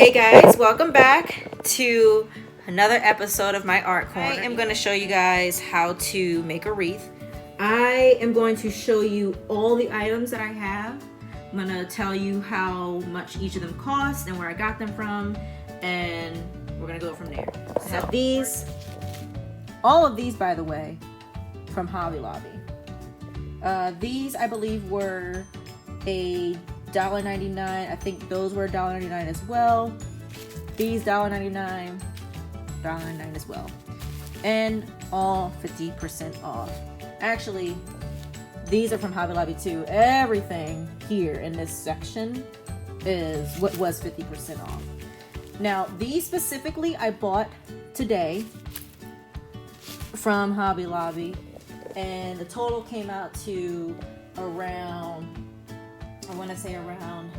Hey guys, welcome back to another episode of my art corner. I am going to show you guys how to make a wreath. I am going to show you all the items that I have. I'm going to tell you how much each of them cost and where I got them from, and we're going to go from there. I have these, all of these by the way, from Hobby Lobby. These I believe were a $1.99. I think those were $1.99 as well. These $1.99, $1.99 as well, and all 50% off. Actually, these are from Hobby Lobby too. Everything here in this section is what was 50% off. Now, these specifically I bought today from Hobby Lobby, and the total came out to around, I want to say around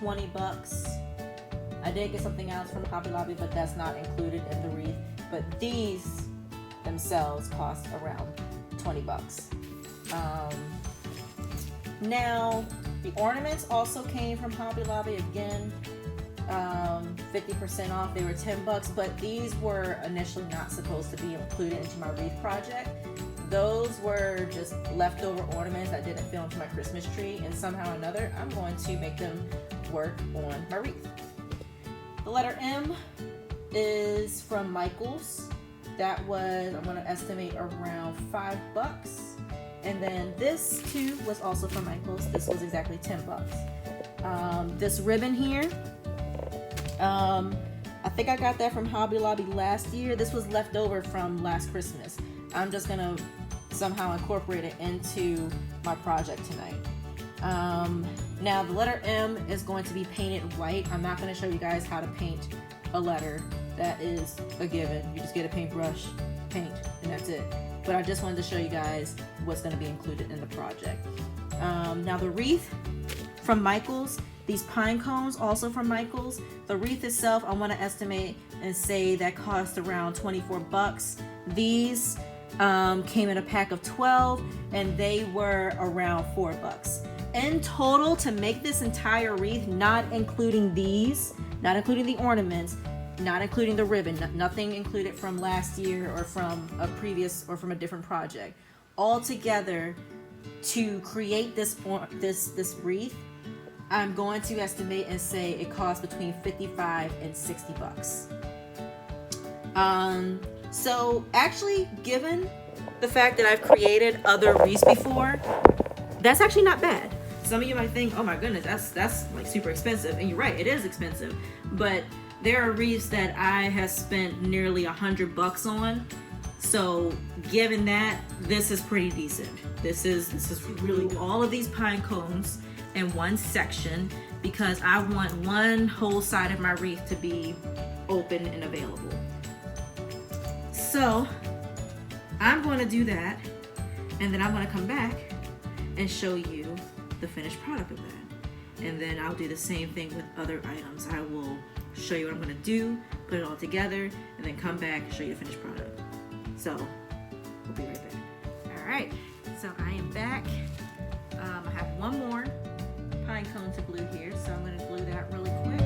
$20. I did get something else from Hobby Lobby, but that's not included in the wreath. But these themselves cost around $20. Now, the ornaments also came from Hobby Lobby again, 50% off. They were $10, but these were initially not supposed to be included into my wreath project. Those were just leftover ornaments that didn't fit into my Christmas tree, and somehow or another, I'm going to make them work on my wreath. The letter M is from Michaels. That was, I'm going to estimate, around $5. And then this too was also from Michaels. This was exactly $10. This ribbon here, I think I got that from Hobby Lobby last year. This was left over from last Christmas. I'm just gonna somehow incorporate it into my project tonight. Now the letter M is going to be painted white. I'm not going to show you guys how to paint a letter. That is a given. You just get a paintbrush, paint, and that's it. But I just wanted to show you guys what's going to be included in the project. Now the wreath from Michaels. These pine cones also from Michaels. The wreath itself, I want to estimate and say that cost around $24. These came in a pack of 12, and they were around $4. In total, to make this entire wreath, not including these, not including the ornaments, not including the ribbon, nothing included from last year or from a previous or from a different project, all together to create this wreath, I'm going to estimate and say it costs between $55 and $60. So actually, given the fact that I've created other wreaths before, that's actually not bad. Some of you might think, oh my goodness, that's like super expensive. And you're right, it is expensive. But there are wreaths that I have spent nearly $100 on. So given that, this is pretty decent. This is really all of these pine cones in one section, because I want one whole side of my wreath to be open and available. So I'm going to do that, and then I'm going to come back and show you the finished product of that. And then I'll do the same thing with other items. I will show you what I'm going to do, put it all together, and then come back and show you the finished product. So we'll be right back. All right, so I am back. I have one more pine cone to glue here, so I'm going to glue that really quick.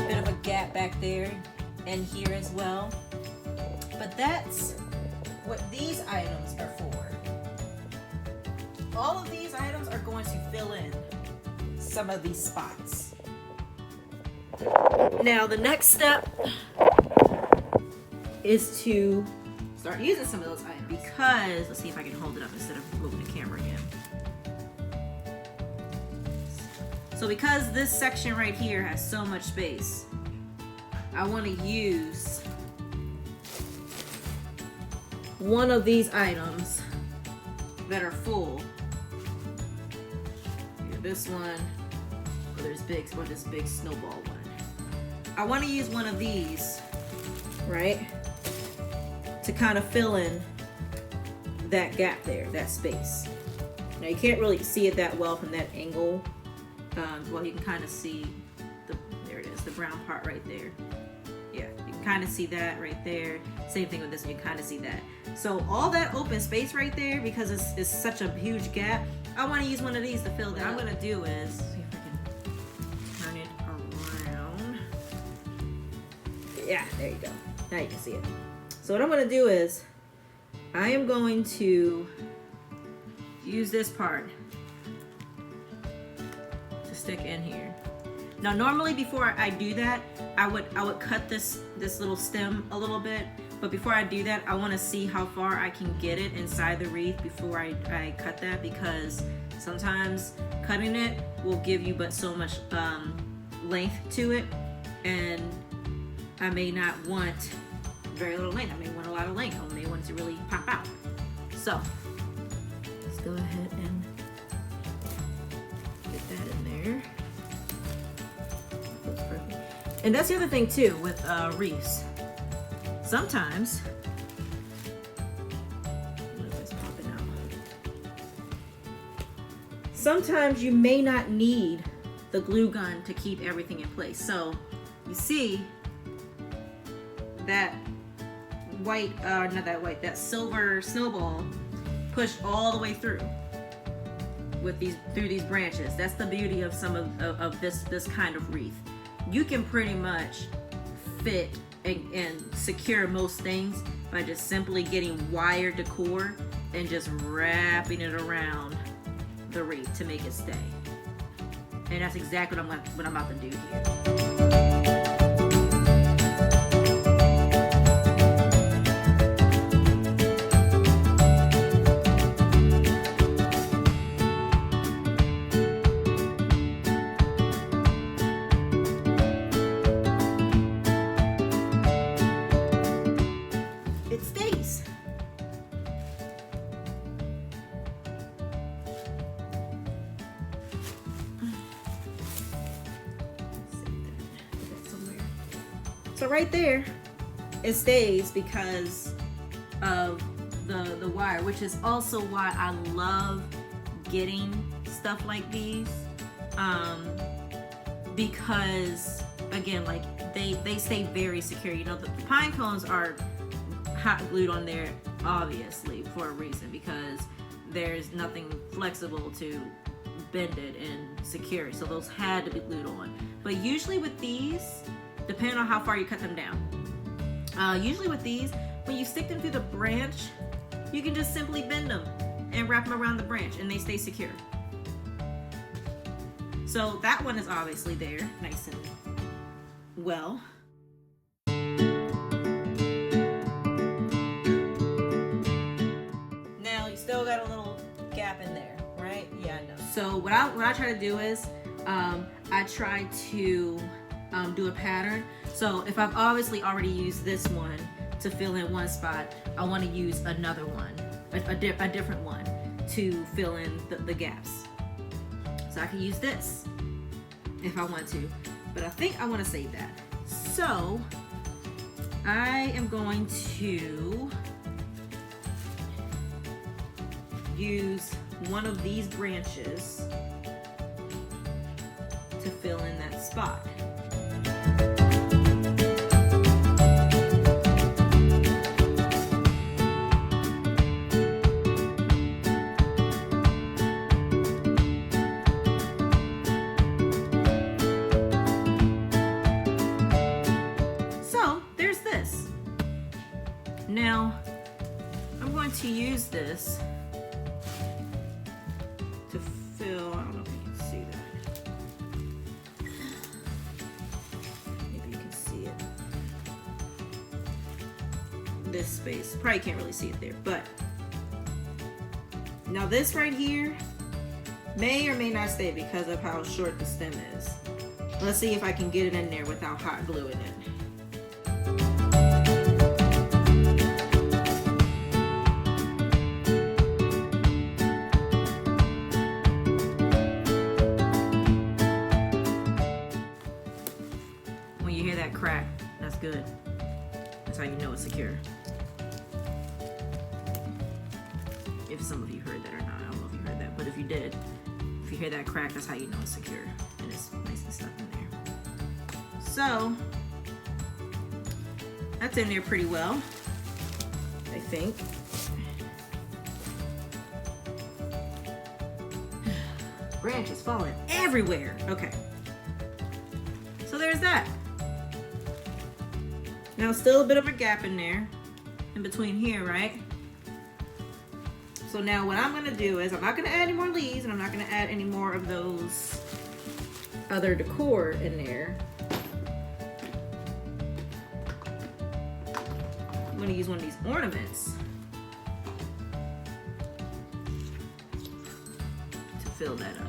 Bit of a gap back there and here as well, but that's what these items are for. All of these items are going to fill in some of these spots. Now the next step is to start using some of those items, because let's see if I can hold it up instead of moving the camera again. So because this section right here has so much space, I want to use one of these items that are full. Here, this one. Oh, there's this big snowball one. I want to use one of these, right, to kind of fill in that gap there, that space. Now you can't really see it that well from that angle. Well, you can kind of see there it is, the brown part right there. Yeah, you can kind of see that right there. Same thing with this one, you kind of see that. So all that open space right there, because it's such a huge gap, I want to use one of these to fill that. What I'm going to do is, see if I can turn it around. Yeah, there you go. Now you can see it. So what I'm going to do is, I am going to use this part to stick in here. Now normally before I do that, I would cut this little stem a little bit, but before I do that, I want to see how far I can get it inside the wreath before I cut that, because sometimes cutting it will give you but so much length to it, and I may not want very little length. I may want a lot of length. I may want it to really pop out. So let's go ahead and get that in there. Looks perfect. And that's the other thing too with wreaths. Sometimes, what is this popping out? Sometimes you may not need the glue gun to keep everything in place. So you see that white, not that white, that silver snowball pushed all the way through with through these branches. That's the beauty of some of this kind of wreath. You can pretty much fit and secure most things by just simply getting wire decor and just wrapping it around the wreath to make it stay. And that's exactly what I'm about to do here. So right there, it stays because of the wire, which is also why I love getting stuff like these, because again, like they stay very secure. You know, the pine cones are hot glued on there obviously for a reason, because there's nothing flexible to bend it and secure it, so those had to be glued on. But usually with these, depending on how far you cut them down, usually with these, when you stick them through the branch, you can just simply bend them and wrap them around the branch and they stay secure. So that one is obviously there, nice and well. Now you still got a little gap in there, right? Yeah, I know. So what I try to do is, I try to do a pattern. So if I've obviously already used this one to fill in one spot, I want to use another one, a different one to fill in the gaps. So I can use this if I want to, but I think I want to save that. So I am going to use one of these branches to fill in that spot. Now, I'm going to use this to fill, I don't know if you can see that. Maybe you can see it. This space, probably can't really see it there, but now this right here may or may not stay because of how short the stem is. Let's see if I can get it in there without hot gluing it. Crack, that's good. That's how you know it's secure. If some of you heard that or not, I don't know if you heard that, but if you did, if you hear that crack, that's how you know it's secure and it's nice and stuck in there. So that's in there pretty well, I think. Branches falling everywhere. Okay. So there's that. Now still a bit of a gap in there, in between here, right? So now what I'm gonna do is I'm not gonna add any more leaves, and I'm not gonna add any more of those other decor in there. I'm gonna use one of these ornaments to fill that up.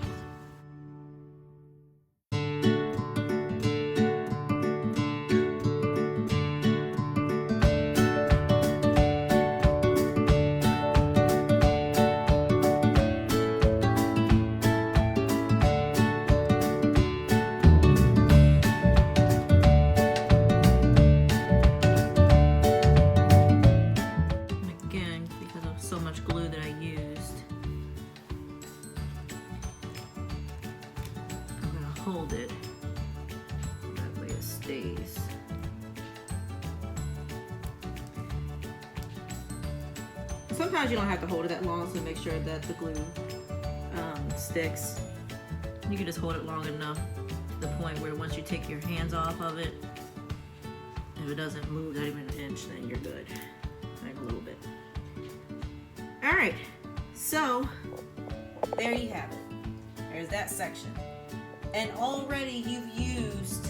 Hold it that way it stays. Sometimes you don't have to hold it that long to make sure that the glue sticks. You can just hold it long enough to the point where once you take your hands off of it, if it doesn't move not even an inch, then you're good. Like a little bit. All right, so there you have it. There's that section. And already you've used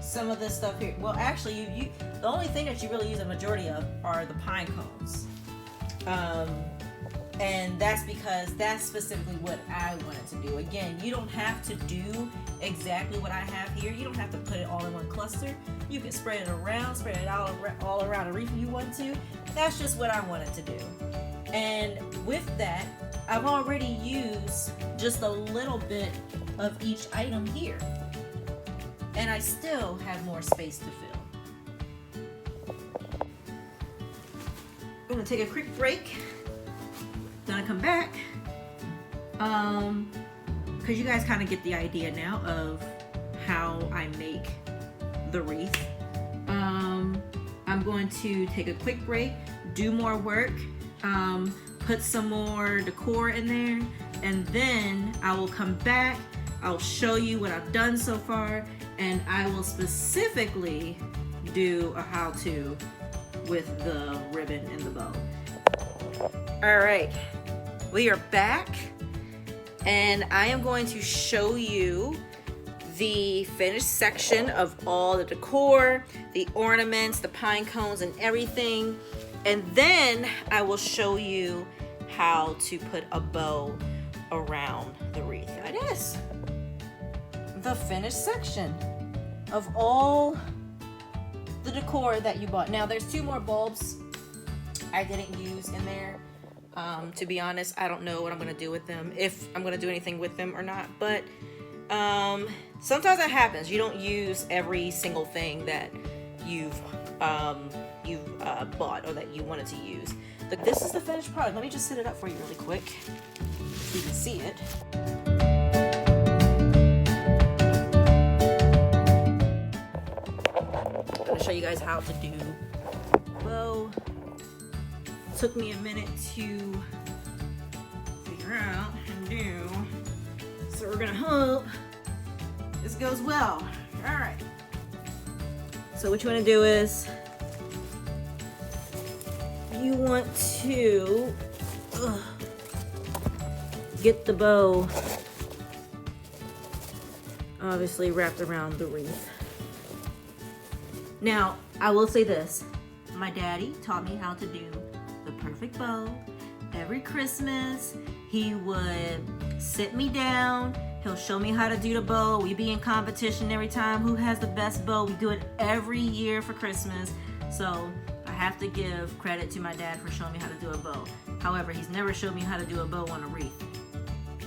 some of this stuff here. Well, actually, the only thing that you really use a majority of are the pine cones. And that's because that's specifically what I wanted to do. Again, you don't have to do exactly what I have here. You don't have to put it all in one cluster. You can spread it around, spread it all around a wreath if you want to. That's just what I wanted to do. And with that, I've already used just a little bit of each item here. And I still have more space to fill. I'm gonna take a quick break. Gonna come back. Because you guys kind of get the idea now of how I make the wreath. I'm going to take a quick break, do more work, put some more decor in there, and then I will come back. I'll show you what I've done so far, and I will specifically do a how-to with the ribbon and the bow. All right, we are back, and I am going to show you the finished section of all the decor, the ornaments, the pine cones, and everything. And then I will show you how to put a bow around the wreath. It is the finished section of all the decor that you bought. Now there's 2 more bulbs I didn't use in there. To be honest, I don't know what I'm gonna do with them, if I'm gonna do anything with them or not, but sometimes that happens. You don't use every single thing that you've bought or that you wanted to use. But this is the finished product. Let me just set it up for you really quick so you can see it. I'm gonna show you guys how to do bow. Took me a minute to figure out and do, so we're gonna hope this goes well. All right, so what you want to do is you want to get the bow obviously wrapped around the wreath. Now I will say this, my daddy taught me how to do the perfect bow. Every Christmas he would sit me down, he'll show me how to do the bow. We be in competition every time, who has the best bow. We do it every year for Christmas, so I have to give credit to my dad for showing me how to do a bow. However, he's never showed me how to do a bow on a wreath.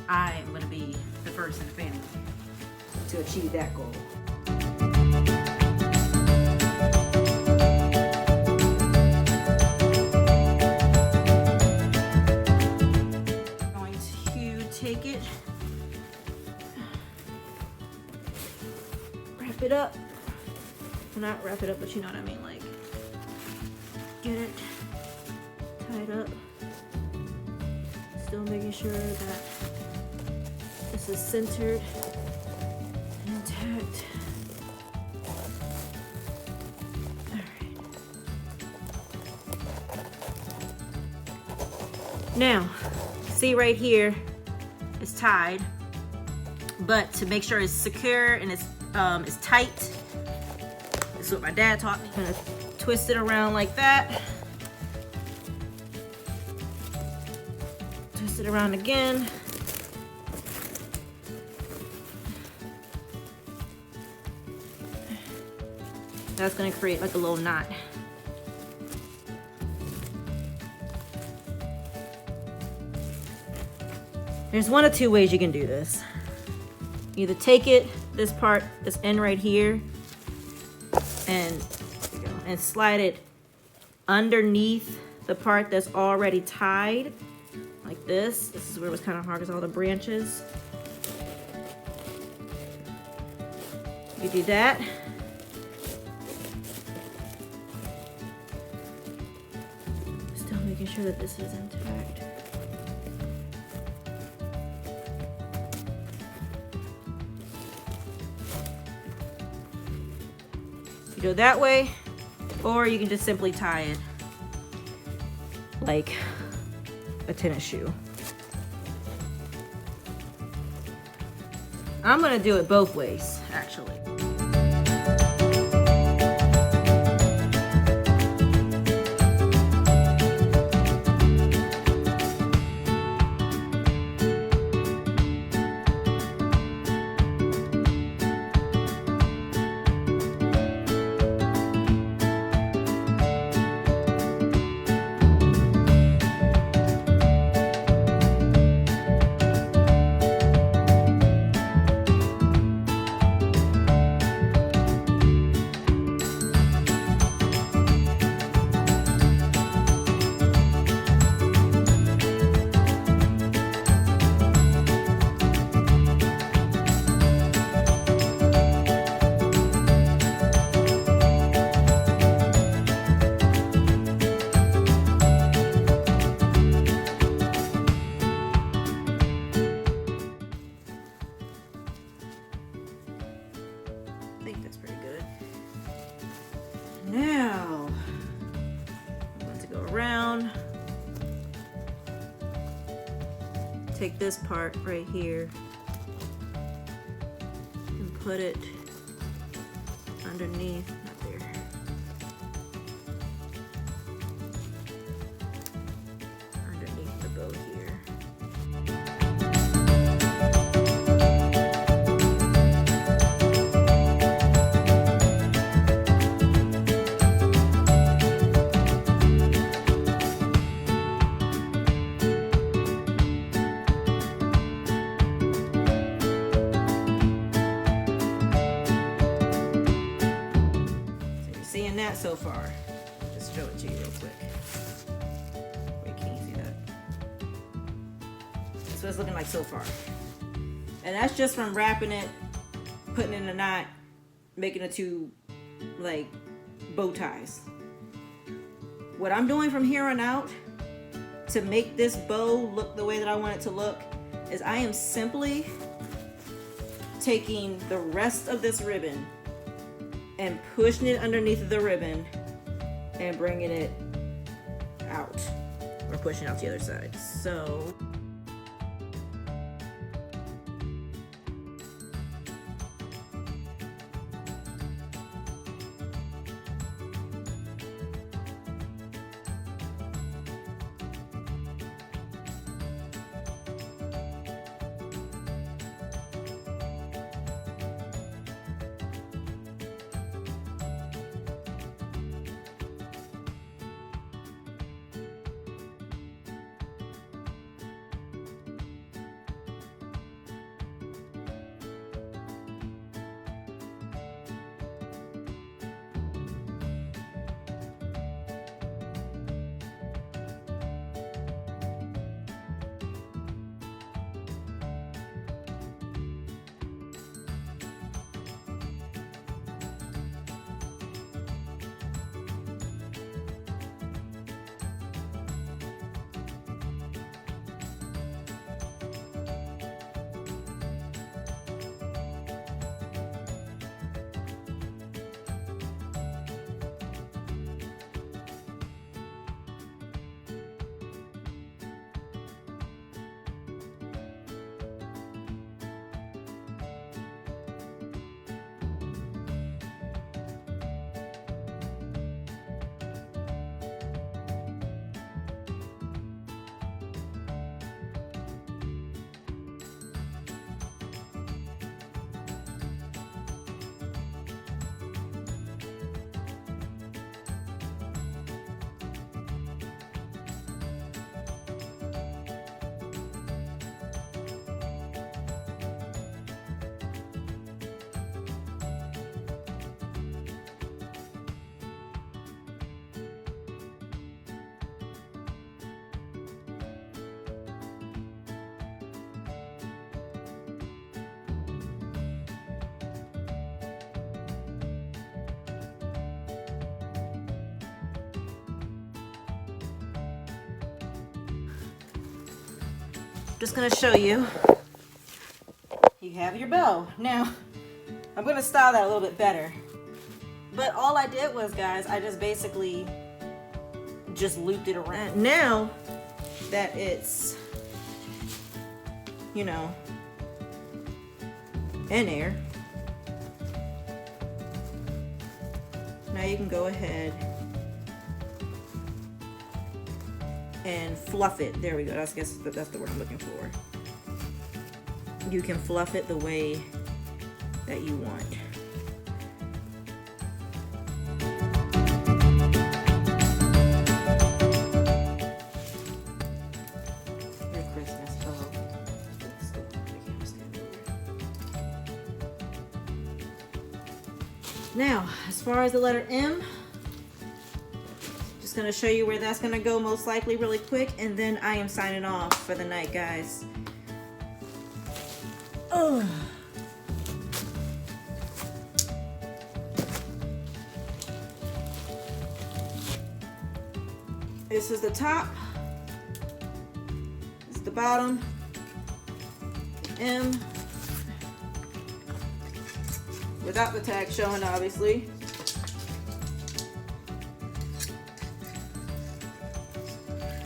I am going to be the first in the family to achieve that goal. Take it, wrap wrap it up. Well, not wrap it up, but you know what I mean, like get it tied up. Still making sure that this is centered and intact. Alright. Now, see right here, it's tied, but to make sure it's secure and it's tight, this is what my dad taught me. I'm gonna twist it around like that. Twist it around again. That's gonna create like a little knot. There's one of two ways you can do this. Either take it, this part, this end right here, and there you go, and slide it underneath the part that's already tied, like this. This is where it was kind of hard because all the branches. You do that. Still making sure that this is intact. You go that way, or you can just simply tie it like a tennis shoe. I'm gonna do it both ways, actually. I think that's pretty good. Now, I'm going to go around, take this part right here and put it underneath, not there. Underneath the bow here. Seeing that so far, just show it to you real quick. Wait, can you see that? That's what it's looking like so far. And that's just from wrapping it, putting it in a knot, making the two like bow ties. What I'm doing from here on out to make this bow look the way that I want it to look is I am simply taking the rest of this ribbon and pushing it underneath the ribbon and bringing it out, or pushing out the other side. So just gonna show you. You have your bow. Now, I'm gonna style that a little bit better. But all I did was, guys, I just basically just looped it around. Now that it's, you know, in there, now you can go ahead and fluff it. There we go. That's the word I'm looking for. You can fluff it the way that you want. Merry Christmas. Oh, that's the one I can't stand over. Now, as far as the letter M, just gonna show you where that's gonna go most likely really quick, and then I am signing off for the night, guys. Oh. This is the top. This is the bottom. M. Without the tag showing, obviously.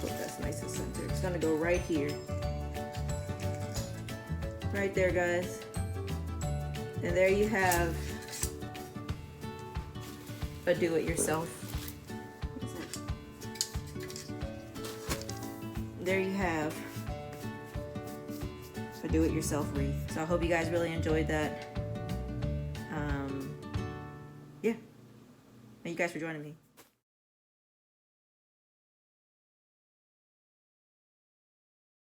Hope that's nice and centered. It's gonna go right here. Right there, guys. And there you have a do-it-yourself. There you have a do-it-yourself wreath. So I hope you guys really enjoyed that. Yeah. Thank you guys for joining me.